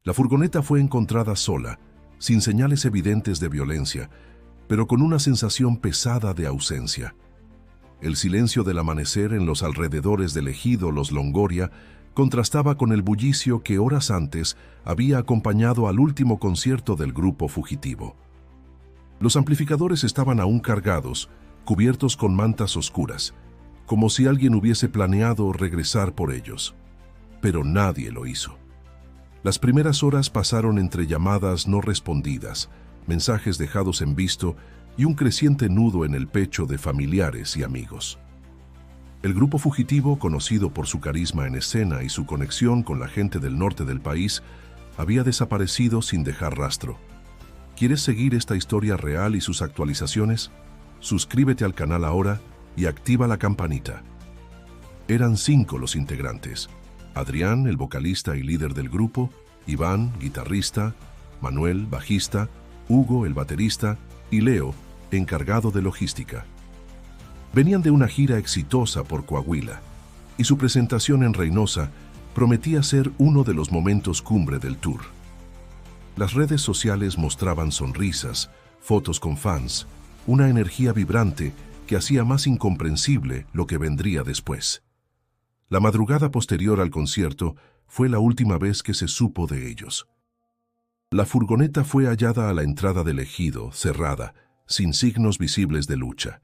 La furgoneta fue encontrada sola, sin señales evidentes de violencia, pero con una sensación pesada de ausencia. El silencio del amanecer en los alrededores del ejido Los Longoria contrastaba con el bullicio que horas antes había acompañado al último concierto del grupo fugitivo. Los amplificadores estaban aún cargados, cubiertos con mantas oscuras, como si alguien hubiese planeado regresar por ellos. Pero nadie lo hizo. Las primeras horas pasaron entre llamadas no respondidas, mensajes dejados en visto y un creciente nudo en el pecho de familiares y amigos. El grupo fugitivo, conocido por su carisma en escena y su conexión con la gente del norte del país, había desaparecido sin dejar rastro. ¿Quieres seguir esta historia real y sus actualizaciones? Suscríbete al canal ahora y activa la campanita. Eran 5 los integrantes: Adrián, el vocalista y líder del grupo; Iván, guitarrista; Manuel, bajista; Hugo, el baterista; y Leo, encargado de logística. Venían de una gira exitosa por Coahuila, y su presentación en Reynosa prometía ser uno de los momentos cumbre del tour. Las redes sociales mostraban sonrisas, fotos con fans, una energía vibrante que hacía más incomprensible lo que vendría después. La madrugada posterior al concierto fue la última vez que se supo de ellos. La furgoneta fue hallada a la entrada del ejido, cerrada, sin signos visibles de lucha.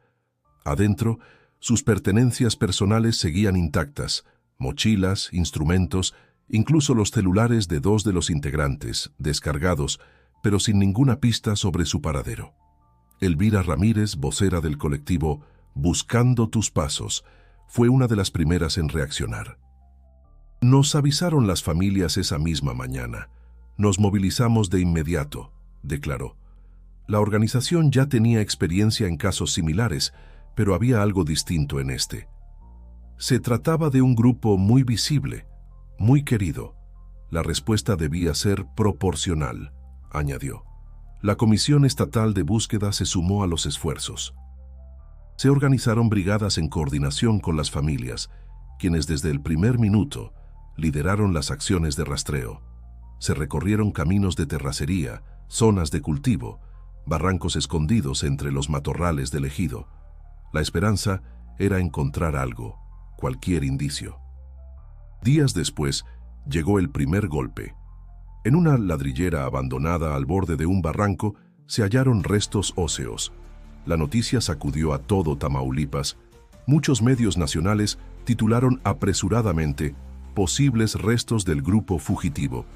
Adentro, sus pertenencias personales seguían intactas: mochilas, instrumentos, incluso los celulares de 2 de los integrantes, descargados, pero sin ninguna pista sobre su paradero. Elvira Ramírez, vocera del colectivo Buscando tus Pasos, fue una de las primeras en reaccionar. Nos avisaron las familias esa misma mañana. Nos movilizamos de inmediato, declaró. La organización ya tenía experiencia en casos similares, pero había algo distinto en este. Se trataba de un grupo muy visible, muy querido. La respuesta debía ser proporcional, añadió. La Comisión Estatal de Búsqueda se sumó a los esfuerzos. Se organizaron brigadas en coordinación con las familias, quienes desde el primer minuto lideraron las acciones de rastreo. Se recorrieron caminos de terracería, zonas de cultivo, barrancos escondidos entre los matorrales del ejido. La esperanza era encontrar algo, cualquier indicio. Días después, llegó el primer golpe. En una ladrillera abandonada al borde de un barranco se hallaron restos óseos. La noticia sacudió a todo Tamaulipas. Muchos medios nacionales titularon apresuradamente "Posibles restos del grupo fugitivo".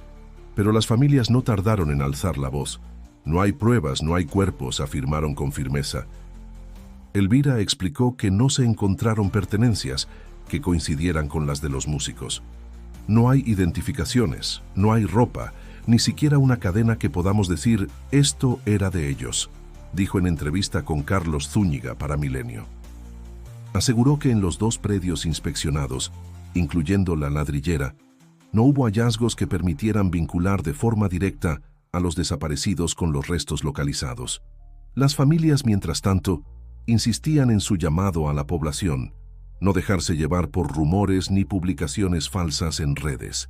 Pero las familias no tardaron en alzar la voz. No hay pruebas, no hay cuerpos, afirmaron con firmeza. Elvira explicó que no se encontraron pertenencias que coincidieran con las de los músicos. No hay identificaciones, no hay ropa, ni siquiera una cadena que podamos decir esto era de ellos, dijo en entrevista con Carlos Zúñiga para Milenio. Aseguró que en los 2 predios inspeccionados, incluyendo la ladrillera, no hubo hallazgos que permitieran vincular de forma directa a los desaparecidos con los restos localizados. Las familias, mientras tanto, insistían en su llamado a la población: no dejarse llevar por rumores ni publicaciones falsas en redes.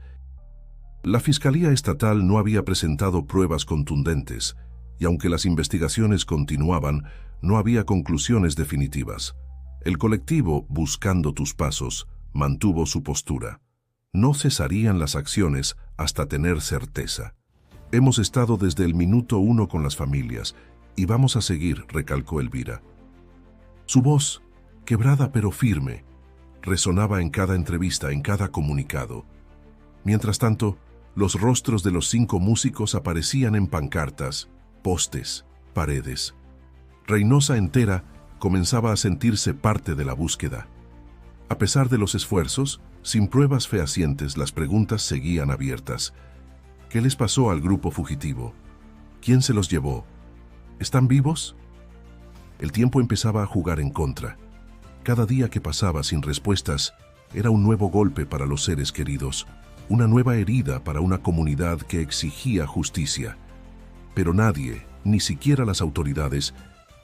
La Fiscalía Estatal no había presentado pruebas contundentes, y aunque las investigaciones continuaban, no había conclusiones definitivas. El colectivo Buscando tus Pasos mantuvo su postura. No cesarían las acciones hasta tener certeza. Hemos estado desde el minuto 1 con las familias, y vamos a seguir, recalcó Elvira. Su voz, quebrada pero firme, resonaba en cada entrevista, en cada comunicado. Mientras tanto, los rostros de los 5 músicos aparecían en pancartas, postes, paredes. Reynosa entera comenzaba a sentirse parte de la búsqueda. A pesar de los esfuerzos, sin pruebas fehacientes, las preguntas seguían abiertas. ¿Qué les pasó al grupo fugitivo? ¿Quién se los llevó? ¿Están vivos? El tiempo empezaba a jugar en contra. Cada día que pasaba sin respuestas era un nuevo golpe para los seres queridos, una nueva herida para una comunidad que exigía justicia. Pero nadie, ni siquiera las autoridades,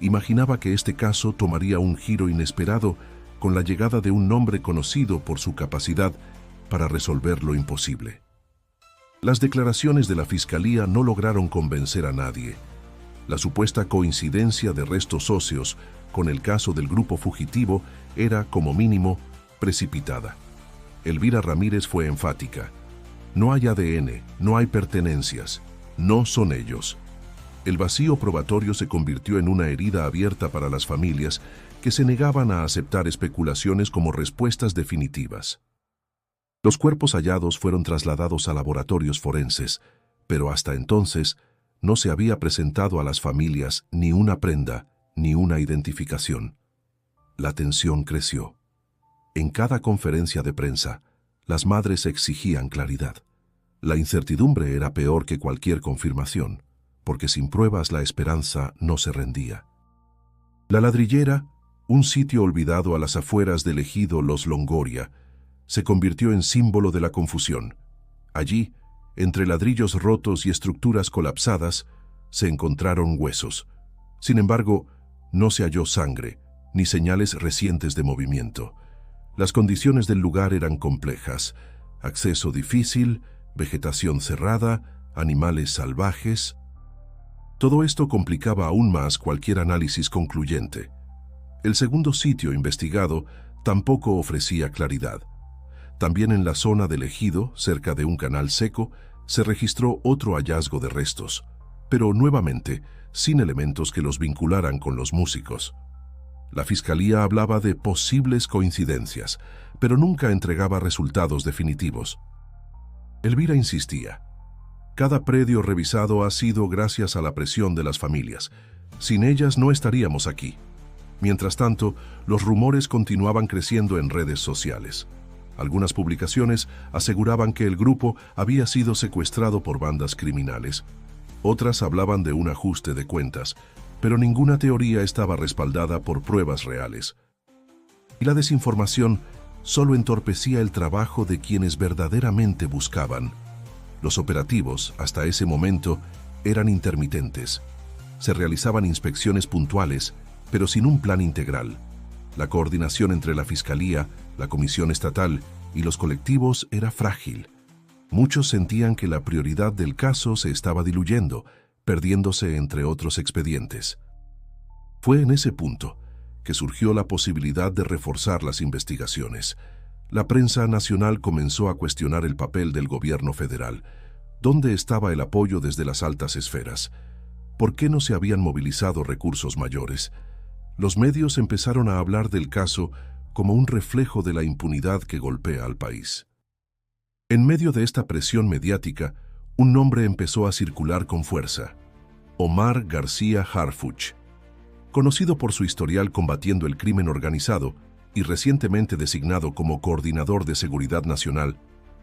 imaginaba que este caso tomaría un giro inesperado con la llegada de un hombre conocido por su capacidad para resolver lo imposible. Las declaraciones de la Fiscalía no lograron convencer a nadie. La supuesta coincidencia de restos óseos con el caso del grupo fugitivo era, como mínimo, precipitada. Elvira Ramírez fue enfática. No hay ADN, no hay pertenencias, no son ellos. El vacío probatorio se convirtió en una herida abierta para las familias que se negaban a aceptar especulaciones como respuestas definitivas. Los cuerpos hallados fueron trasladados a laboratorios forenses, pero hasta entonces no se había presentado a las familias ni una prenda ni una identificación. La tensión creció. En cada conferencia de prensa, las madres exigían claridad. La incertidumbre era peor que cualquier confirmación, porque sin pruebas la esperanza no se rendía. La Ladrillera, un sitio olvidado a las afueras del ejido Los Longoria, se convirtió en símbolo de la confusión. Allí, entre ladrillos rotos y estructuras colapsadas, se encontraron huesos. Sin embargo, no se halló sangre, ni señales recientes de movimiento. Las condiciones del lugar eran complejas: acceso difícil, vegetación cerrada, animales salvajes. Todo esto complicaba aún más cualquier análisis concluyente. El segundo sitio investigado tampoco ofrecía claridad. También en la zona del ejido, cerca de un canal seco, se registró otro hallazgo de restos, pero nuevamente sin elementos que los vincularan con los músicos. La Fiscalía hablaba de posibles coincidencias, pero nunca entregaba resultados definitivos. Elvira insistía. Cada predio revisado ha sido gracias a la presión de las familias. Sin ellas no estaríamos aquí. Mientras tanto, los rumores continuaban creciendo en redes sociales. Algunas publicaciones aseguraban que el grupo había sido secuestrado por bandas criminales. Otras hablaban de un ajuste de cuentas, pero ninguna teoría estaba respaldada por pruebas reales. Y la desinformación solo entorpecía el trabajo de quienes verdaderamente buscaban. Los operativos, hasta ese momento, eran intermitentes. Se realizaban inspecciones puntuales, pero sin un plan integral. La coordinación entre la Fiscalía, la Comisión Estatal y los colectivos era frágil. Muchos sentían que la prioridad del caso se estaba diluyendo, perdiéndose entre otros expedientes. Fue en ese punto que surgió la posibilidad de reforzar las investigaciones. La prensa nacional comenzó a cuestionar el papel del gobierno federal. ¿Dónde estaba el apoyo desde las altas esferas? ¿Por qué no se habían movilizado recursos mayores? Los medios empezaron a hablar del caso como un reflejo de la impunidad que golpea al país. En medio de esta presión mediática, un nombre empezó a circular con fuerza: Omar García Harfuch. Conocido por su historial combatiendo el crimen organizado y recientemente designado como coordinador de seguridad nacional,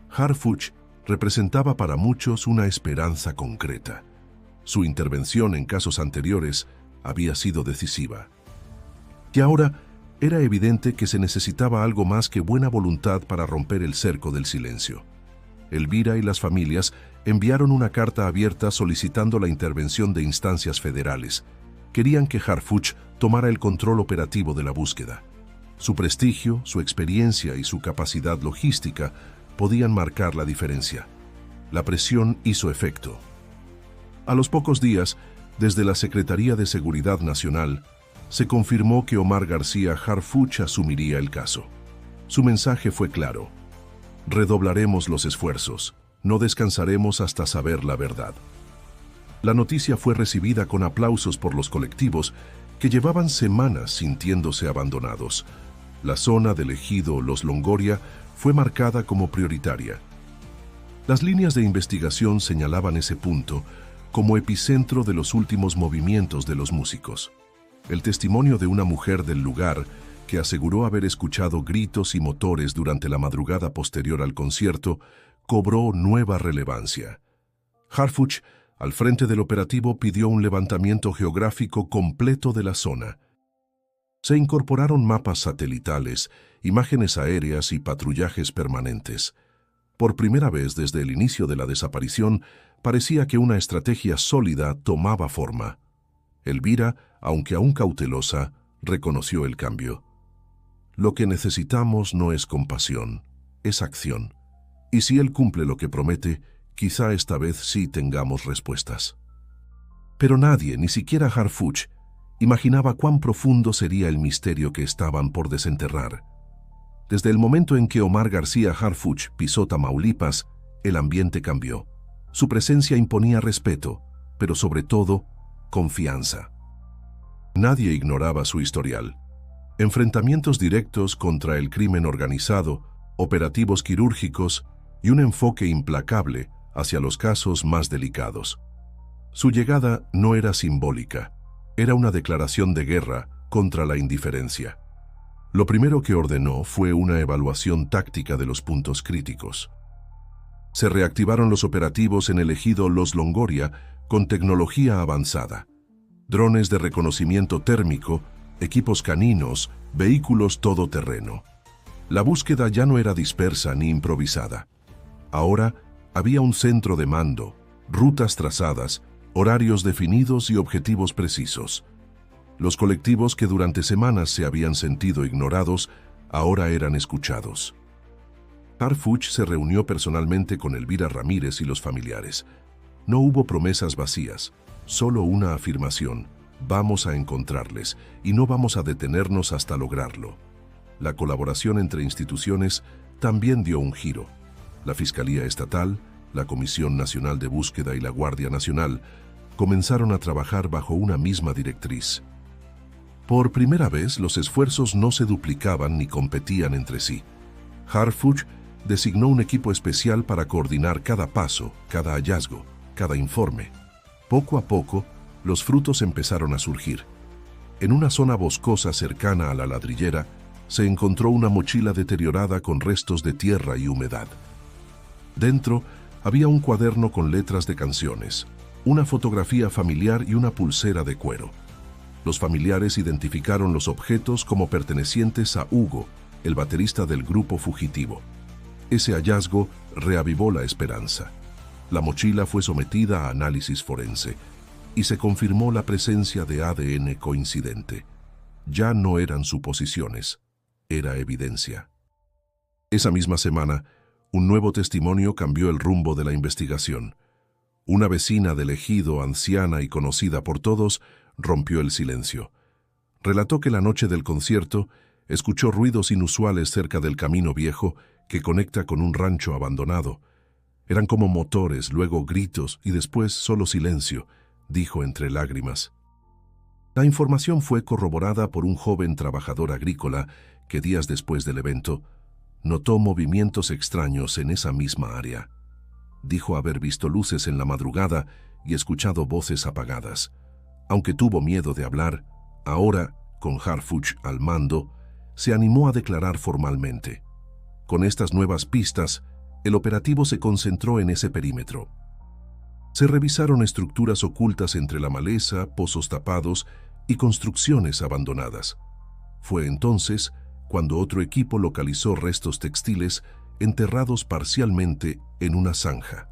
Harfuch representaba para muchos una esperanza concreta. Su intervención en casos anteriores había sido decisiva. Y ahora era evidente que se necesitaba algo más que buena voluntad para romper el cerco del silencio. Elvira y las familias enviaron una carta abierta solicitando la intervención de instancias federales. Querían que Harfuch tomara el control operativo de la búsqueda. Su prestigio, su experiencia y su capacidad logística podían marcar la diferencia. La presión hizo efecto. A los pocos días, desde la Secretaría de Seguridad Nacional, se confirmó que Omar García Harfuch asumiría el caso. Su mensaje fue claro: redoblaremos los esfuerzos, no descansaremos hasta saber la verdad. La noticia fue recibida con aplausos por los colectivos que llevaban semanas sintiéndose abandonados. La zona del ejido Los Longoria fue marcada como prioritaria. Las líneas de investigación señalaban ese punto como epicentro de los últimos movimientos de los músicos. El testimonio de una mujer del lugar, que aseguró haber escuchado gritos y motores durante la madrugada posterior al concierto, cobró nueva relevancia. Harfuch, al frente del operativo, pidió un levantamiento geográfico completo de la zona. Se incorporaron mapas satelitales, imágenes aéreas y patrullajes permanentes. Por primera vez desde el inicio de la desaparición, parecía que una estrategia sólida tomaba forma. Elvira, aunque aún cautelosa, reconoció el cambio. Lo que necesitamos no es compasión, es acción. Y si él cumple lo que promete, Quizá esta vez sí tengamos respuestas. Pero nadie, ni siquiera Harfuch, imaginaba cuán profundo sería el misterio que estaban por desenterrar. Desde el momento en que Omar García Harfuch pisó Tamaulipas, el ambiente cambió. Su presencia imponía respeto, pero sobre todo, confianza. Nadie ignoraba su historial. Enfrentamientos directos contra el crimen organizado, operativos quirúrgicos y un enfoque implacable hacia los casos más delicados. Su llegada no era simbólica, era una declaración de guerra contra la indiferencia. Lo primero que ordenó fue una evaluación táctica de los puntos críticos. Se reactivaron los operativos en el ejido Los Longoria con tecnología avanzada. Drones de reconocimiento térmico, equipos caninos, vehículos todoterreno. La búsqueda ya no era dispersa ni improvisada. Ahora había un centro de mando, rutas trazadas, horarios definidos y objetivos precisos. Los colectivos que durante semanas se habían sentido ignorados, ahora eran escuchados. Harfuch se reunió personalmente con Elvira Ramírez y los familiares. No hubo promesas vacías, solo una afirmación: vamos a encontrarles y no vamos a detenernos hasta lograrlo. La colaboración entre instituciones también dio un giro. La Fiscalía Estatal, la Comisión Nacional de Búsqueda y la Guardia Nacional comenzaron a trabajar bajo una misma directriz. Por primera vez, los esfuerzos no se duplicaban ni competían entre sí. Harfuch designó un equipo especial para coordinar cada paso, cada hallazgo, cada informe. Poco a poco, los frutos empezaron a surgir. En una zona boscosa cercana a la ladrillera, se encontró una mochila deteriorada con restos de tierra y humedad. Dentro había un cuaderno con letras de canciones, una fotografía familiar y una pulsera de cuero. Los familiares identificaron los objetos como pertenecientes a Hugo, el baterista del grupo fugitivo. Ese hallazgo reavivó la esperanza. La mochila fue sometida a análisis forense y se confirmó la presencia de ADN coincidente. Ya no eran suposiciones, era evidencia. Esa misma semana, un nuevo testimonio cambió el rumbo de la investigación. Una vecina del ejido, anciana y conocida por todos, rompió el silencio. Relató que la noche del concierto escuchó ruidos inusuales cerca del camino viejo que conecta con un rancho abandonado. Eran como motores, luego gritos y después solo silencio, dijo entre lágrimas. La información fue corroborada por un joven trabajador agrícola que días después del evento notó movimientos extraños en esa misma área. Dijo haber visto luces en la madrugada y escuchado voces apagadas. Aunque tuvo miedo de hablar, ahora, con Harfuch al mando, se animó a declarar formalmente. Con estas nuevas pistas, el operativo se concentró en ese perímetro. Se revisaron estructuras ocultas entre la maleza, pozos tapados y construcciones abandonadas. Fue entonces cuando otro equipo localizó restos textiles enterrados parcialmente en una zanja.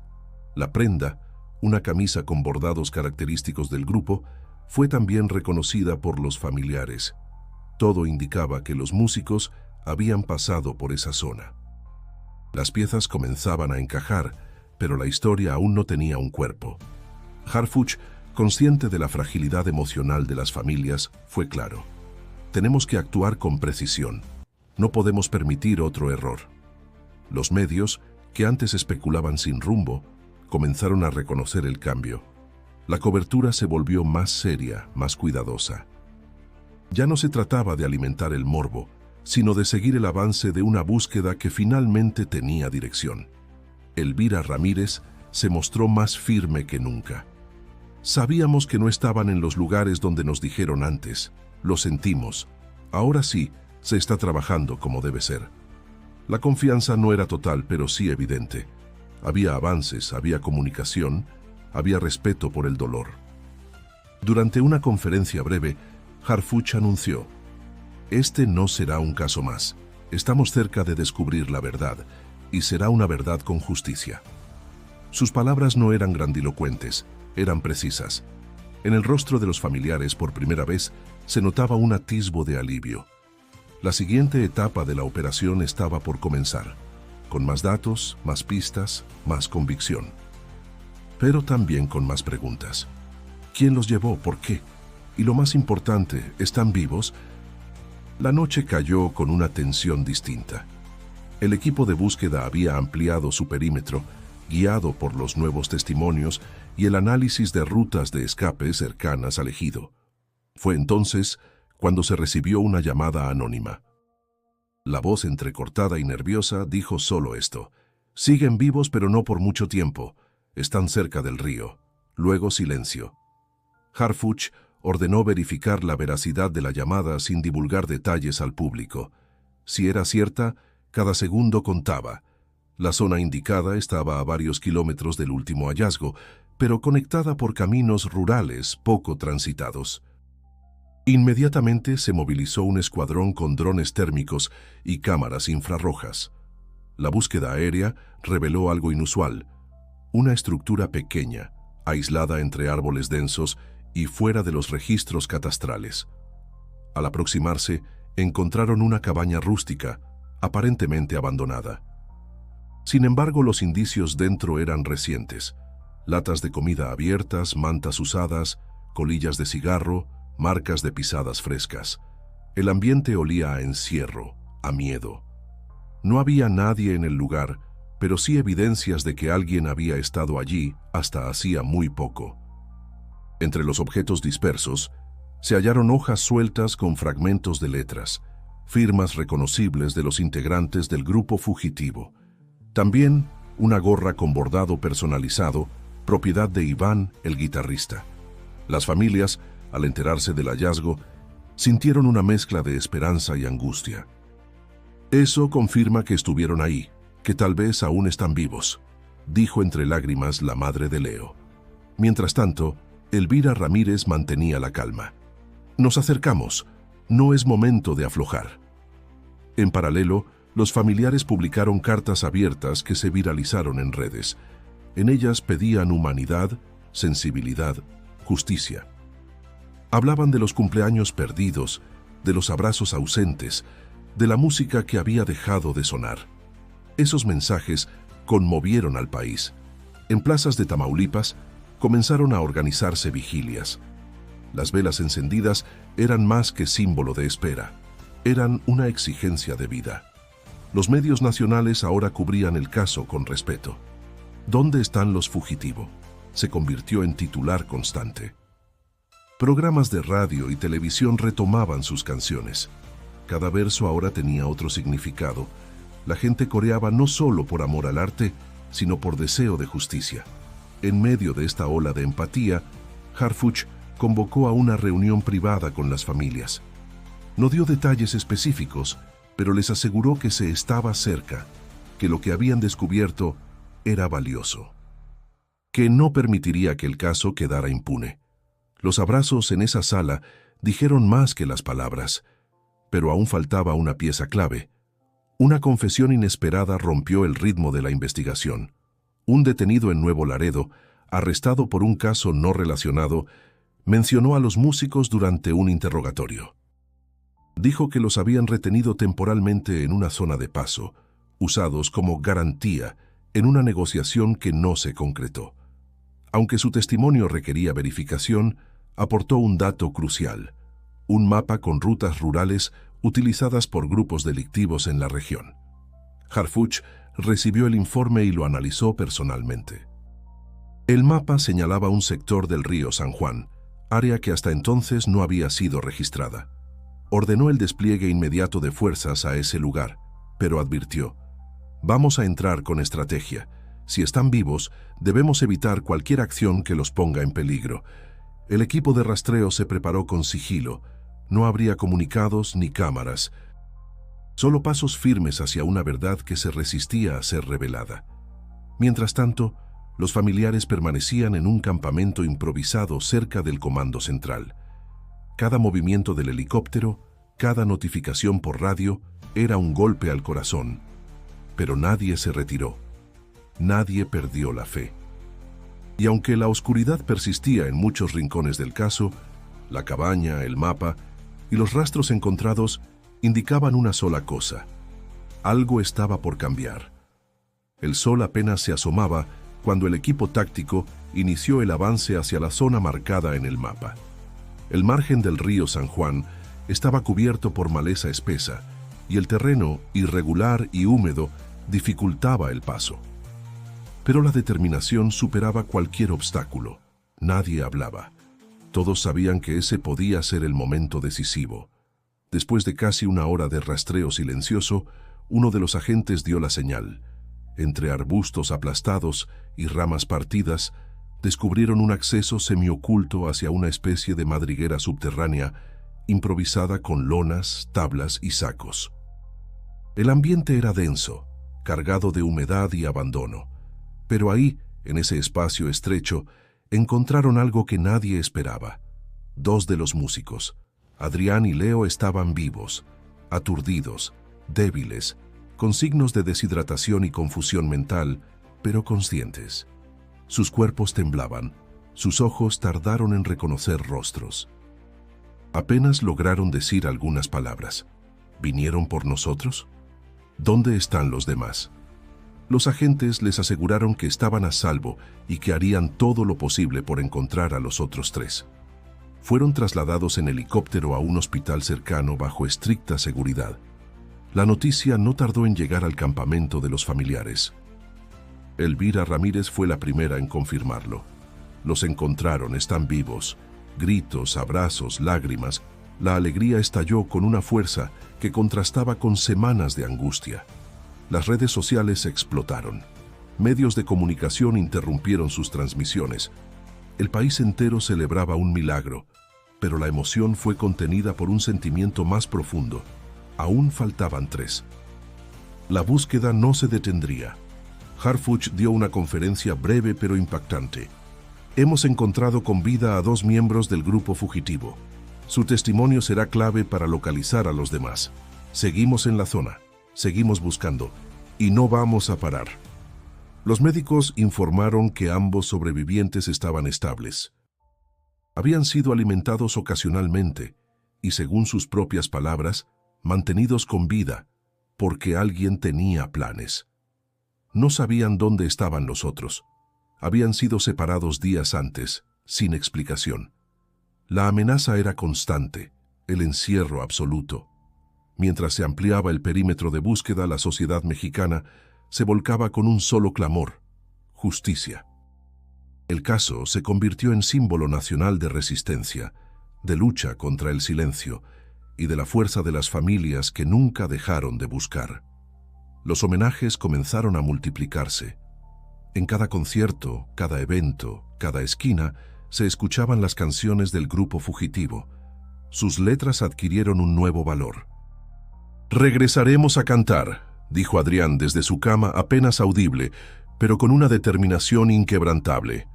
La prenda, una camisa con bordados característicos del grupo, fue también reconocida por los familiares. Todo indicaba que los músicos habían pasado por esa zona. Las piezas comenzaban a encajar, pero la historia aún no tenía un cuerpo. Harfuch, consciente de la fragilidad emocional de las familias, fue claro: tenemos que actuar con precisión. No podemos permitir otro error. Los medios, que antes especulaban sin rumbo, comenzaron a reconocer el cambio. La cobertura se volvió más seria, más cuidadosa. Ya no se trataba de alimentar el morbo, sino de seguir el avance de una búsqueda que finalmente tenía dirección. Elvira Ramírez se mostró más firme que nunca. Sabíamos que no estaban en los lugares donde nos dijeron antes. Lo sentimos. Ahora sí, se está trabajando como debe ser. La confianza no era total, pero sí evidente. Había avances, había comunicación, había respeto por el dolor. Durante una conferencia breve, Harfuch anunció: este no será un caso más. Estamos cerca de descubrir la verdad, y será una verdad con justicia. Sus palabras no eran grandilocuentes, eran precisas. En el rostro de los familiares, por primera vez, se notaba un atisbo de alivio. La siguiente etapa de la operación estaba por comenzar, con más datos, más pistas, más convicción. pero también con más preguntas. ¿Quién los llevó? ¿Por qué? Y lo más importante, ¿están vivos? La noche cayó con una tensión distinta. El equipo de búsqueda había ampliado su perímetro, guiado por los nuevos testimonios y el análisis de rutas de escape cercanas al ejido. Fue entonces cuando se recibió una llamada anónima. La voz entrecortada y nerviosa dijo solo esto: «Siguen vivos, pero no por mucho tiempo. Están cerca del río». Luego silencio. Harfuch ordenó verificar la veracidad de la llamada sin divulgar detalles al público. Si era cierta, cada segundo contaba. La zona indicada estaba a varios kilómetros del último hallazgo, pero conectada por caminos rurales poco transitados. Inmediatamente se movilizó un escuadrón con drones térmicos y cámaras infrarrojas. La búsqueda aérea reveló algo inusual: una estructura pequeña, aislada entre árboles densos y fuera de los registros catastrales. Al aproximarse, encontraron una cabaña rústica, aparentemente abandonada. Sin embargo, los indicios dentro eran recientes: latas de comida abiertas, mantas usadas, colillas de cigarro, marcas de pisadas frescas. El ambiente olía a encierro, a miedo. No había nadie en el lugar, pero sí evidencias de que alguien había estado allí hasta hacía muy poco. Entre los objetos dispersos, se hallaron hojas sueltas con fragmentos de letras, firmas reconocibles de los integrantes del grupo fugitivo. También una gorra con bordado personalizado, propiedad de Iván, el guitarrista. Las familias, al enterarse del hallazgo, sintieron una mezcla de esperanza y angustia. «Eso confirma que estuvieron ahí, que tal vez aún están vivos», dijo entre lágrimas la madre de Leo. Mientras tanto, Elvira Ramírez mantenía la calma. «Nos acercamos. No es momento de aflojar». En paralelo, los familiares publicaron cartas abiertas que se viralizaron en redes. En ellas pedían humanidad, sensibilidad, justicia. Hablaban de los cumpleaños perdidos, de los abrazos ausentes, de la música que había dejado de sonar. Esos mensajes conmovieron al país. En plazas de Tamaulipas comenzaron a organizarse vigilias. Las velas encendidas eran más que símbolo de espera, eran una exigencia de vida. Los medios nacionales ahora cubrían el caso con respeto. «¿Dónde están los fugitivos?», se convirtió en titular constante. Programas de radio y televisión retomaban sus canciones. Cada verso ahora tenía otro significado. La gente coreaba no solo por amor al arte, sino por deseo de justicia. En medio de esta ola de empatía, Harfuch convocó a una reunión privada con las familias. No dio detalles específicos, pero les aseguró que se estaba cerca, que lo que habían descubierto era valioso, que no permitiría que el caso quedara impune. Los abrazos en esa sala dijeron más que las palabras, pero aún faltaba una pieza clave. Una confesión inesperada rompió el ritmo de la investigación. Un detenido en Nuevo Laredo, arrestado por un caso no relacionado, mencionó a los músicos durante un interrogatorio. Dijo que los habían retenido temporalmente en una zona de paso, usados como garantía en una negociación que no se concretó. Aunque su testimonio requería verificación, aportó un dato crucial: un mapa con rutas rurales utilizadas por grupos delictivos en la región. Harfuch recibió el informe y lo analizó personalmente. El mapa señalaba un sector del río San Juan, área que hasta entonces no había sido registrada. Ordenó el despliegue inmediato de fuerzas a ese lugar, pero advirtió: «Vamos a entrar con estrategia. Si están vivos, debemos evitar cualquier acción que los ponga en peligro». El equipo de rastreo se preparó con sigilo. No habría comunicados ni cámaras. Solo pasos firmes hacia una verdad que se resistía a ser revelada. Mientras tanto, los familiares permanecían en un campamento improvisado cerca del comando central. Cada movimiento del helicóptero, cada notificación por radio, era un golpe al corazón. Pero nadie se retiró. Nadie perdió la fe. Y aunque la oscuridad persistía en muchos rincones del caso, la cabaña, el mapa y los rastros encontrados indicaban una sola cosa: algo estaba por cambiar. El sol apenas se asomaba cuando el equipo táctico inició el avance hacia la zona marcada en el mapa. El margen del río San Juan estaba cubierto por maleza espesa y el terreno, irregular y húmedo, dificultaba el paso. Pero la determinación superaba cualquier obstáculo. Nadie hablaba. Todos sabían que ese podía ser el momento decisivo. Después de casi una hora de rastreo silencioso, uno de los agentes dio la señal. Entre arbustos aplastados y ramas partidas, descubrieron un acceso semioculto hacia una especie de madriguera subterránea, improvisada con lonas, tablas y sacos. El ambiente era denso, cargado de humedad y abandono, pero ahí, en ese espacio estrecho, encontraron algo que nadie esperaba. Dos de los músicos, Adrián y Leo, estaban vivos, aturdidos, débiles, con signos de deshidratación y confusión mental, pero conscientes. Sus cuerpos temblaban, sus ojos tardaron en reconocer rostros. Apenas lograron decir algunas palabras. ¿Vinieron por nosotros? ¿Dónde están los demás? Los agentes les aseguraron que estaban a salvo y que harían todo lo posible por encontrar a los otros tres. Fueron trasladados en helicóptero a un hospital cercano bajo estricta seguridad. La noticia no tardó en llegar al campamento de los familiares. Elvira Ramírez fue la primera en confirmarlo. Los encontraron, están vivos. Gritos, abrazos, lágrimas. La alegría estalló con una fuerza que contrastaba con semanas de angustia. Las redes sociales explotaron. Medios de comunicación interrumpieron sus transmisiones. El país entero celebraba un milagro, pero la emoción fue contenida por un sentimiento más profundo. Aún faltaban tres. La búsqueda no se detendría. Harfuch dio una conferencia breve pero impactante. Hemos encontrado con vida a 2 miembros del grupo fugitivo. Su testimonio será clave para localizar a los demás. Seguimos en la zona, seguimos buscando, y no vamos a parar. Los médicos informaron que ambos sobrevivientes estaban estables. Habían sido alimentados ocasionalmente y, según sus propias palabras, mantenidos con vida, porque alguien tenía planes. No sabían dónde estaban los otros. Habían sido separados días antes, sin explicación. La amenaza era constante, el encierro absoluto. Mientras se ampliaba el perímetro de búsqueda, la sociedad mexicana se volcaba con un solo clamor: justicia. El caso se convirtió en símbolo nacional de resistencia, de lucha contra el silencio y de la fuerza de las familias que nunca dejaron de buscar. Los homenajes comenzaron a multiplicarse. En cada concierto, cada evento, cada esquina, se escuchaban las canciones del grupo fugitivo. Sus letras adquirieron un nuevo valor. «Regresaremos a cantar», dijo Adrián desde su cama, apenas audible, pero con una determinación inquebrantable.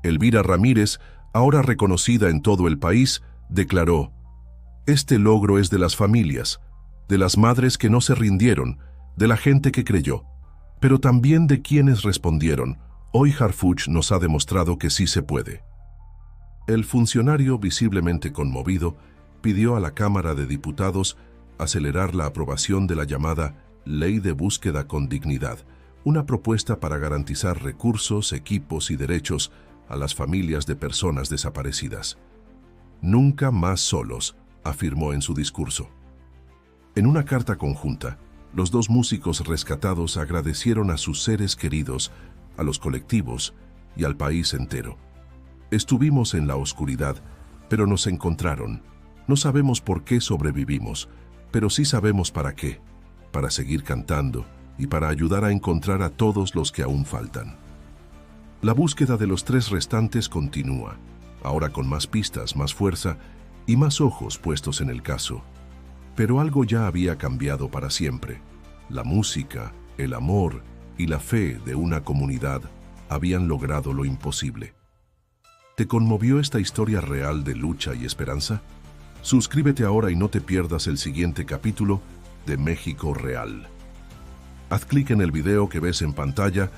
Elvira Ramírez, ahora reconocida en todo el país, declaró: «Este logro es de las familias, de las madres que no se rindieron, de la gente que creyó, pero también de quienes respondieron. Hoy Harfuch nos ha demostrado que sí se puede». El funcionario, visiblemente conmovido, pidió a la Cámara de Diputados acelerar la aprobación de la llamada Ley de Búsqueda con Dignidad, una propuesta para garantizar recursos, equipos y derechos a las familias de personas desaparecidas. «Nunca más solos», afirmó en su discurso. En una carta conjunta, los 2 músicos rescatados agradecieron a sus seres queridos, a los colectivos y al país entero. «Estuvimos en la oscuridad, pero nos encontraron. No sabemos por qué sobrevivimos, pero sí sabemos para qué, para seguir cantando y para ayudar a encontrar a todos los que aún faltan». La búsqueda de los 3 restantes continúa, ahora con más pistas, más fuerza y más ojos puestos en el caso. Pero algo ya había cambiado para siempre. La música, el amor y la fe de una comunidad habían logrado lo imposible. ¿Te conmovió esta historia real de lucha y esperanza? Suscríbete ahora y no te pierdas el siguiente capítulo de México Real. Haz clic en el video que ves en pantalla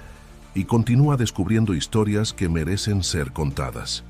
y continúa descubriendo historias que merecen ser contadas.